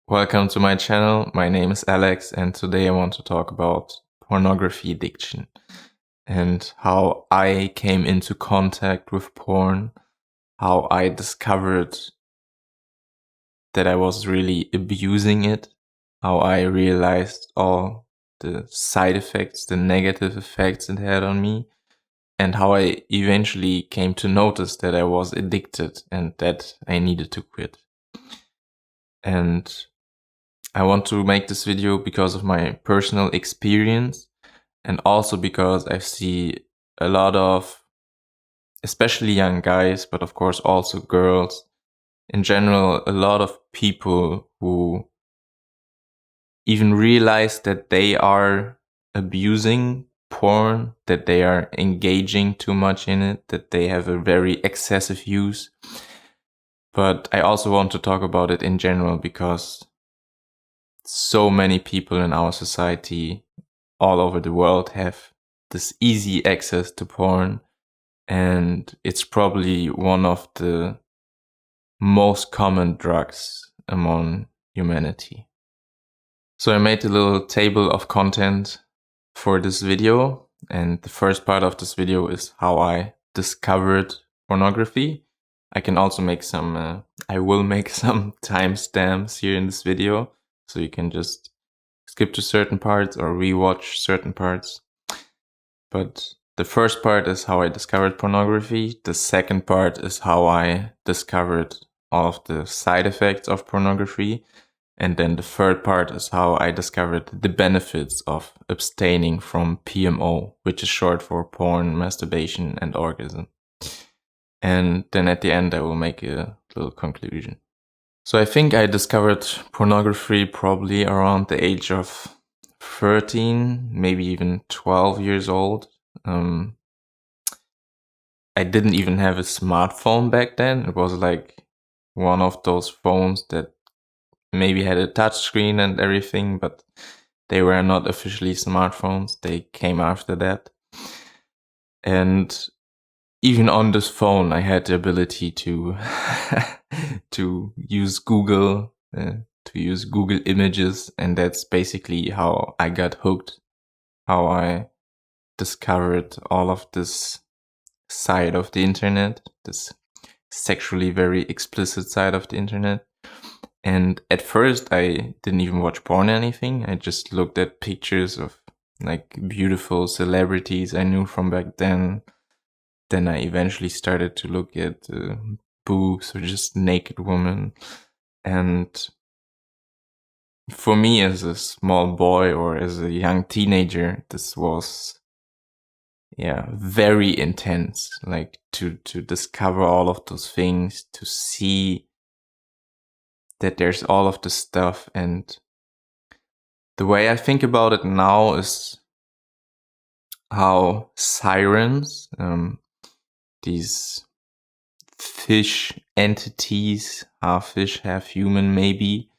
Welcome to my channel. My name is Alex, and today I want to talk about pornography addiction and how I came into contact with porn, how I discovered that I was really abusing it, how I realized all the side effects, the negative effects it had on me, and how I eventually came to notice that I was addicted and that I needed to quit. And I want to make this video because of my personal experience and also because I see a lot of, especially young guys, but of course also girls, in general, a lot of people who even realize that they are abusing porn, that they are engaging too much in it, that they have a very excessive use. But I also want to talk about it in general because so many people in our society all over the world have this easy access to porn, and it's probably one of the most common drugs among humanity. So I made a little table of content for this video, and the first part of this video is how I discovered pornography. I can also make some, I will make some timestamps here in this video, so you can just skip to certain parts or rewatch certain parts. But the first part is how I discovered pornography. The second part is how I discovered all of the side effects of pornography. And then the third part is how I discovered the benefits of abstaining from PMO, which is short for porn, masturbation, and orgasm. And then at the end, I will make a little conclusion. So I think I discovered pornography probably around the age of 13, maybe even 12 years old. I didn't even have a smartphone back then. It was like one of those phones that maybe had a touch screen and everything, but they were not officially smartphones. They came after that. And even on this phone, I had the ability to to use Google, to use Google Images, and that's basically how I got hooked, how I discovered all of this side of the internet, this sexually very explicit side of the internet. And at first, I didn't even watch porn or anything. I just looked at pictures of like beautiful celebrities I knew from back then. Then I eventually started to look at boobs or just naked women. And for me as a small boy or as a young teenager, this was, very intense. Like to discover all of those things, to see that there's all of this stuff. And the way I think about it now is how sirens, these fish entities, half fish, half human maybe,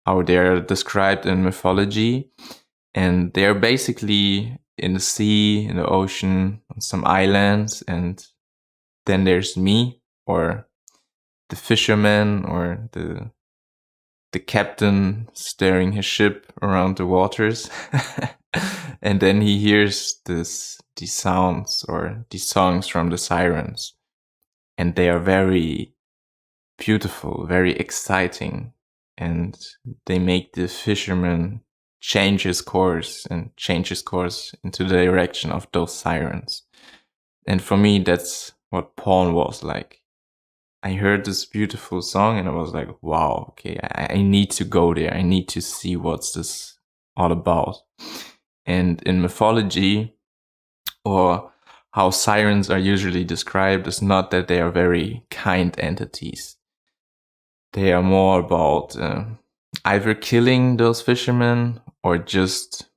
how they're described in mythology. And they're basically in the sea, in the ocean, on some islands. And then there's me, or the fisherman, or the captain steering his ship around the waters. And then he hears these sounds or these songs from the sirens. And they are very beautiful, very exciting. And they make the fisherman change his course into the direction of those sirens. And for me, that's what porn was like. I heard this beautiful song and I was like, wow, okay, I need to go there. I need to see what's this all about. And in mythology, or how sirens are usually described, is not that they are very kind entities. They are more about either killing those fishermen or just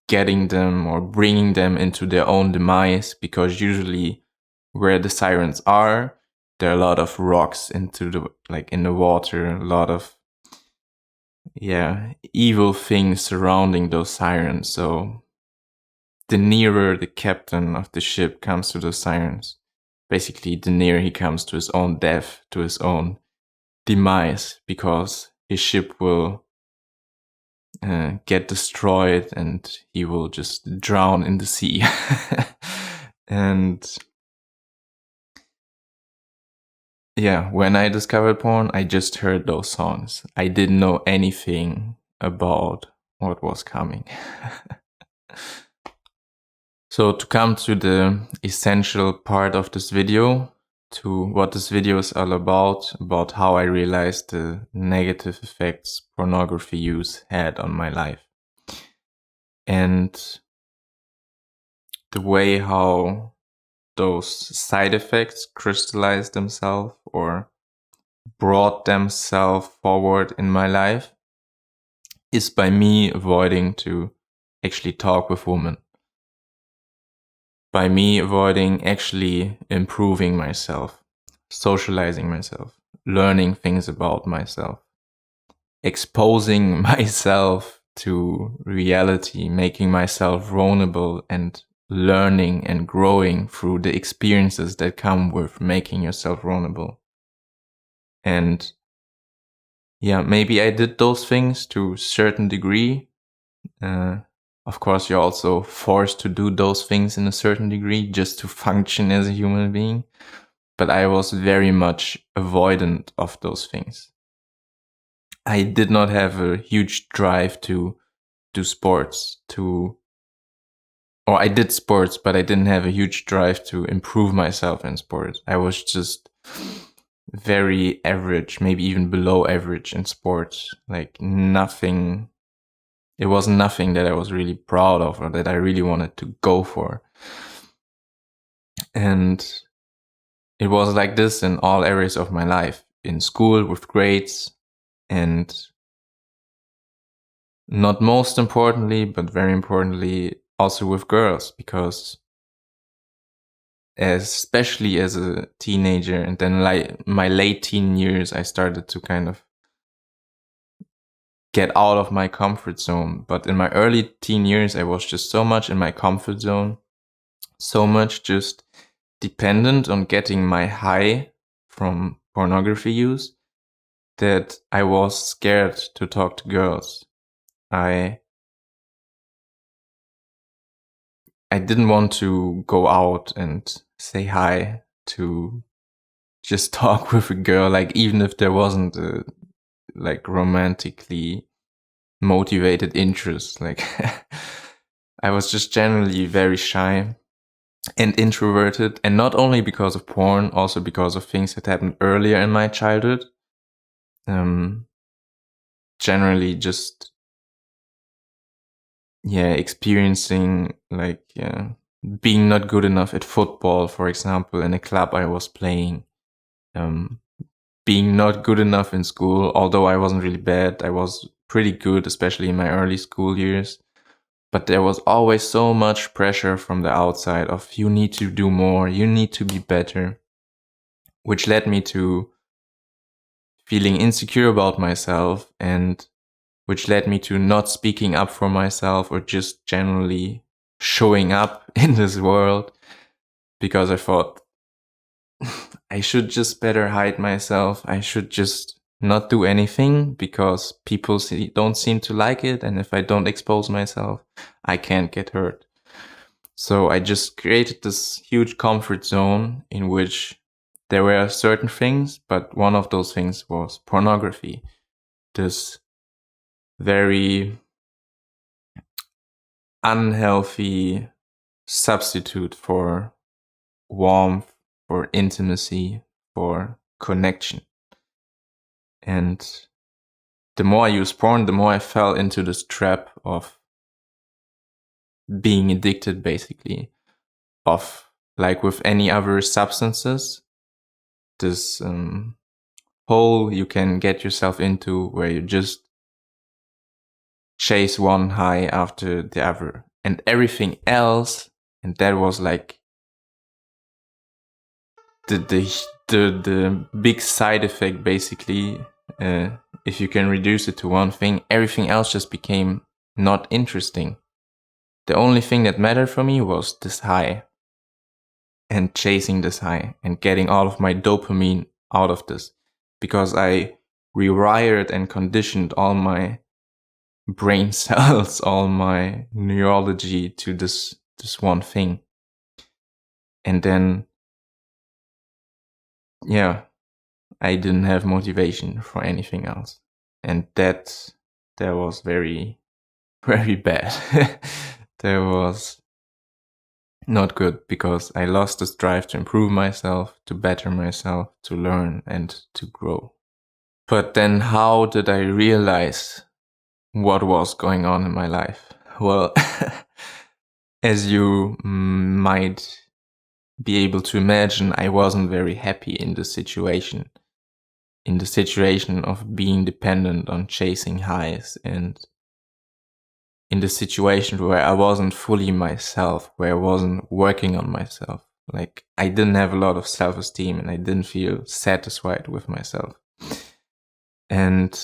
getting them or bringing them into their own demise, because usually where the sirens are, there are a lot of rocks in the water, a lot of evil things surrounding those sirens. So the nearer the captain of the ship comes to those sirens, basically the nearer he comes to his own death, to his own demise, because his ship will get destroyed and he will just drown in the sea. And yeah, when I discovered porn, I just heard those songs. I didn't know anything about what was coming. So to come to the essential part of this video, to what this video is all about how I realized the negative effects pornography use had on my life. And the way how those side effects crystallized themselves or brought themselves forward in my life is by me avoiding to actually talk with women. By me avoiding actually improving myself, socializing myself, learning things about myself, exposing myself to reality, making myself vulnerable, and learning and growing through the experiences that come with making yourself vulnerable. And yeah, maybe I did those things to a certain degree. Of course, you're also forced to do those things in a certain degree just to function as a human being. But I was very much avoidant of those things. I did not have a huge drive to do sports, or I did sports, but I didn't have a huge drive to improve myself in sports. I was just very average, maybe even below average in sports. Like nothing. It was nothing that I was really proud of or that I really wanted to go for. And it was like this in all areas of my life. In school, with grades, and not most importantly, but very importantly, also with girls, because especially as a teenager and then like my late teen years, I started to kind of get out of my comfort zone. But in my early teen years, I was just so much in my comfort zone, so much just dependent on getting my high from pornography use that I was scared to talk to girls. I didn't want to go out and say hi, to just talk with a girl, like even if there wasn't a like romantically motivated interest. Like I was just generally very shy and introverted, and not only because of porn, also because of things that happened earlier in my childhood. Generally just experiencing like being not good enough at football, for example, in a club I was playing, being not good enough in school, although I wasn't really bad. I was pretty good, especially in my early school years. But there was always so much pressure from the outside of you need to do more, you need to be better, which led me to feeling insecure about myself, and which led me to not speaking up for myself or just generally showing up in this world, because I thought I should just better hide myself. I should just not do anything because people don't seem to like it. And if I don't expose myself, I can't get hurt. So I just created this huge comfort zone in which there were certain things, but one of those things was pornography. This very unhealthy substitute for warmth, for intimacy, for connection. And the more I used porn, the more I fell into this trap of being addicted, basically, of like with any other substances, this hole you can get yourself into where you just chase one high after the other and everything else. And that was like the big side effect, basically. If you can reduce it to one thing, everything else just became not interesting. The only thing that mattered for me was this high and chasing this high and getting all of my dopamine out of this, because I rewired and conditioned all my brain cells, all my neurology to this one thing. And then, yeah, I didn't have motivation for anything else. And that was very, very bad. That was not good, because I lost this drive to improve myself, to better myself, to learn and to grow. But then how did I realize what was going on in my life? Well, as you might be able to imagine, I wasn't very happy in the situation of being dependent on chasing highs, and in the situation where I wasn't fully myself, where I wasn't working on myself. Like, I didn't have a lot of self-esteem and I didn't feel satisfied with myself. And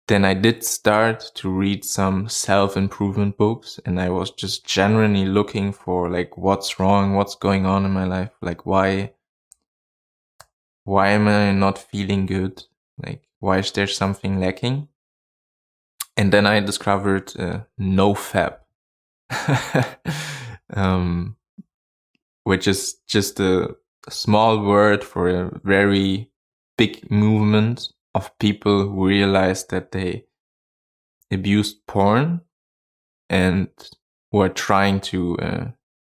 then I did start to read some self-improvement books, and I was just genuinely looking for, like, what's wrong, what's going on in my life, like, why am I not feeling good? Like, why is there something lacking? And then I discovered NoFap, which is just a small word for a very big movement of people who realized that they abused porn and who are trying to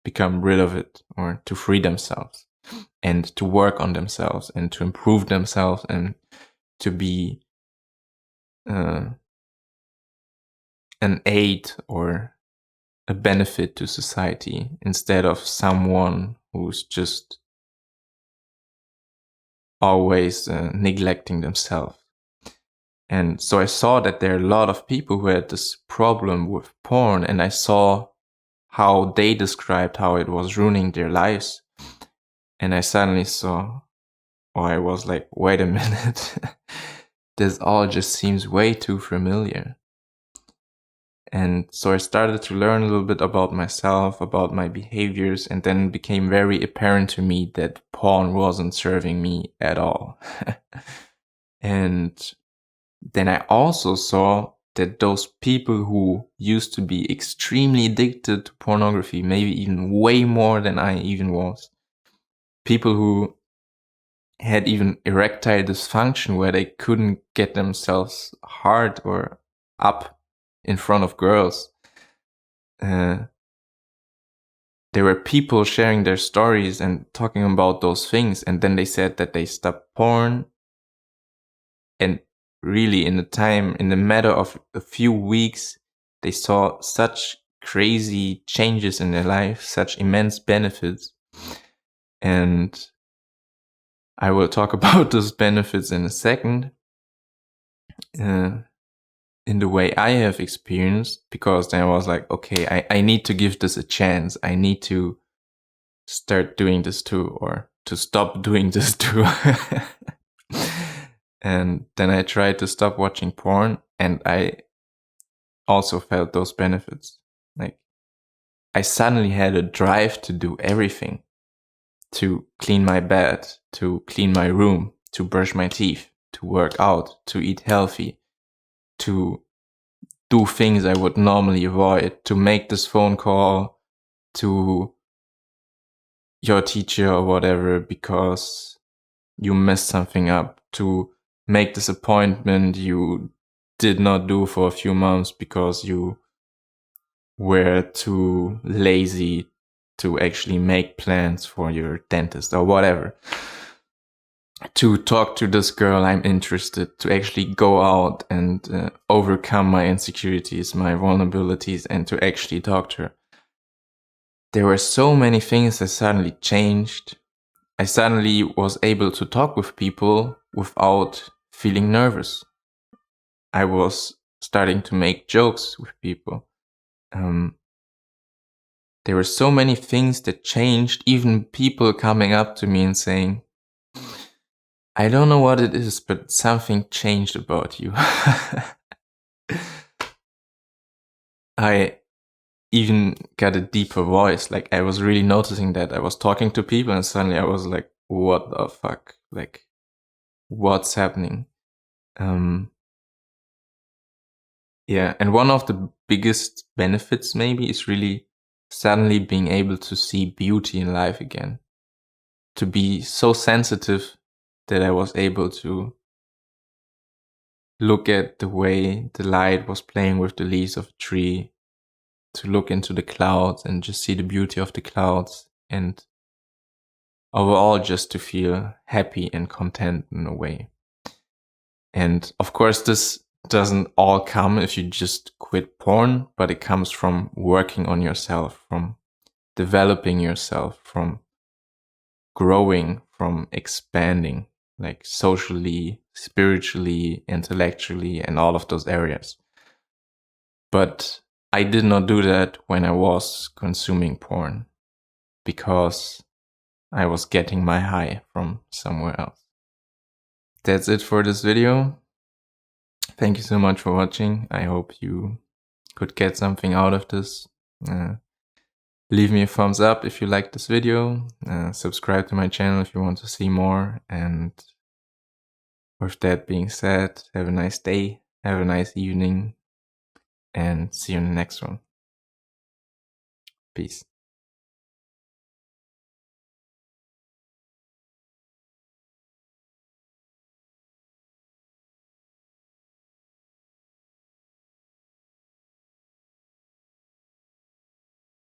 become rid of it, or to free themselves and to work on themselves and to improve themselves and to be an aid or a benefit to society, instead of someone who's just always neglecting themselves. And so I saw that there are a lot of people who had this problem with porn, and I saw how they described how it was ruining their lives. And I suddenly saw, or I was like, wait a minute, this all just seems way too familiar. And so I started to learn a little bit about myself, about my behaviors, and then it became very apparent to me that porn wasn't serving me at all. And then I also saw that those people who used to be extremely addicted to pornography, maybe even way more than I even was, people who had even erectile dysfunction where they couldn't get themselves hard or up in front of girls. There were people sharing their stories and talking about those things, and then they said that they stopped porn, and really in the matter of a few weeks, they saw such crazy changes in their life, such immense benefits. And I will talk about those benefits in a second. In the way I have experienced, because then I was like, okay, I need to give this a chance. I need to start doing this too, or to stop doing this too. And then I tried to stop watching porn, and I also felt those benefits. Like, I suddenly had a drive to do everything, to clean my bed, to clean my room, to brush my teeth, to work out, to eat healthy, to do things I would normally avoid, to make this phone call to your teacher or whatever because you messed something up, to make this appointment you did not do for a few months because you were too lazy to actually make plans for your dentist or whatever. To talk to this girl I'm interested, to actually go out and overcome my insecurities, my vulnerabilities, and to actually talk to her. There were so many things that suddenly changed. I suddenly was able to talk with people without feeling nervous. I was starting to make jokes with people. There were so many things that changed, even people coming up to me and saying, I don't know what it is, but something changed about you. I even got a deeper voice. Like, I was really noticing that I was talking to people and suddenly I was like, what the fuck? Like, what's happening? Yeah, and one of the biggest benefits maybe is really suddenly being able to see beauty in life again. To be so sensitive that I was able to look at the way the light was playing with the leaves of a tree, to look into the clouds and just see the beauty of the clouds, and overall just to feel happy and content in a way. And of course, this doesn't all come if you just quit porn, but it comes from working on yourself, from developing yourself, from growing, from expanding, like socially, spiritually, intellectually, and all of those areas. But I did not do that when I was consuming porn, because I was getting my high from somewhere else. That's it for this video. Thank you so much for watching. I hope you could get something out of this. Leave me a thumbs up if you liked this video. Subscribe to my channel if you want to see more. And with that being said, have a nice day, have a nice evening, and see you in the next one. Peace.